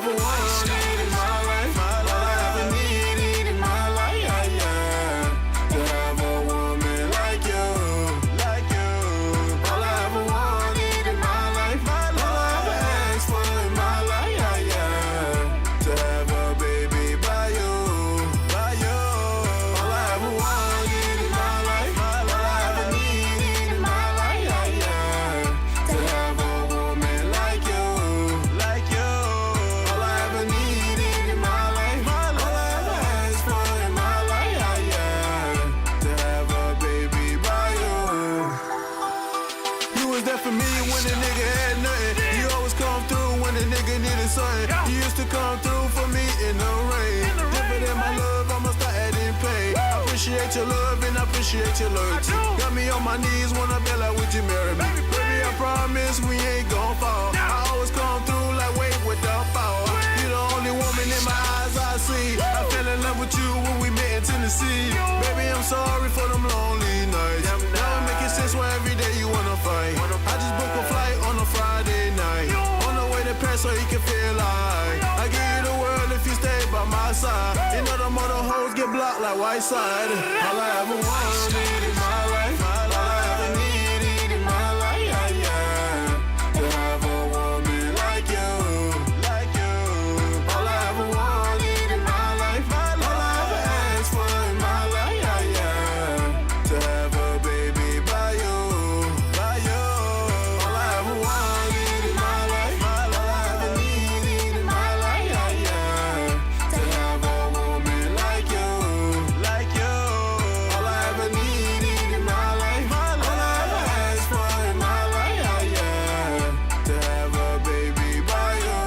ever wanted in my life, all I ever needed in my life, yeah, yeah. To have a woman like you, like you. All I ever wanted in my life, all I ever asked for in my life, yeah, yeah. To have a baby by you, by you. All I ever wanted in my life, all I ever needed in my life, yeah, yeah. To have a woman like you, like you. All I ever needed in my life, all I ever asked for in my life, yeah, yeah. To have a baby by you. You was there for me when the nigga had nothing. You always come through when the nigga needed something. You used to come through for me in the rain. Different than my love, I'ma start adding pain. I appreciate your love and I appreciate your loyalty. Got me on my knees when I feel like would you marry me? Baby, I promise we ain't gon' fall. I always come through like wait without power. You the only woman in my eyes I see. I fell in love with you when we met in Tennessee. Baby, I'm sorry for them lonely nights. Now it making sense why every day you wanna fight. I just booked a flight on a Friday night. On the way to Paris so you can feel like I give you the world if you stay by my side. You know the mother hoes get blocked like white side. All I ever wanted in my life, all I ever needed in my life, yeah, yeah. To have a woman like you, like you. All I ever wanted in my life, all I ever asked for in my life, yeah, yeah. To have a baby by you, by you. All I ever wanted in my life, all I ever needed in my life, yeah, yeah. To have a woman like you, like you. All I ever needed in my life, all I ever asked for in my life, yeah, yeah. To have a baby by you.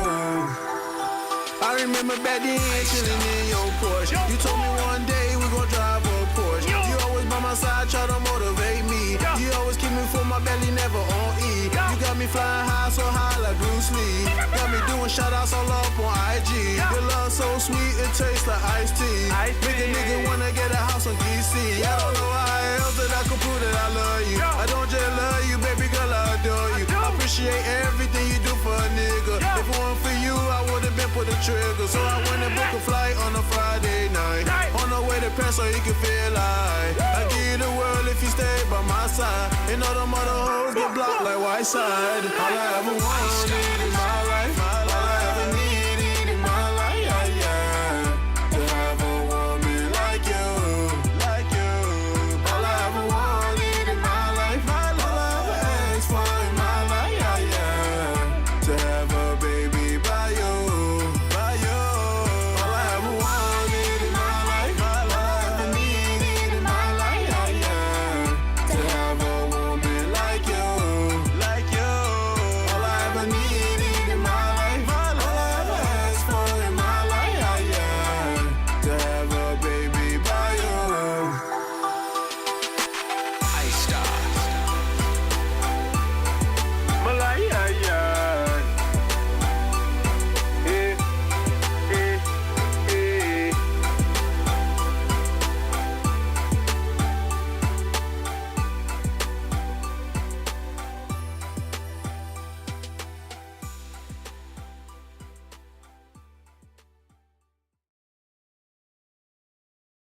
I remember back then chilling in your Porsche. You told me one day we gon' drive a Porsche. You always by my side, try to motivate me. You always keep me full, my belly never on E. You got me flying high, so high like Bruce Lee. Got me doing shout-outs all up on IG. Your love so sweet, it tastes like iced tea. Make a nigga wanna get a house on DC. I don't know how else that I could prove that I love you. I don't just love you, baby girl, I adore you. I appreciate everything you do for a nigga. If it weren't for you, I would've been put the trigger. So I went and booked a flight on a Friday night. On the way to Paris so you can feel like I give you the world if you stay by my side. And all them other hoes get blocked like white side. All I ever wanted in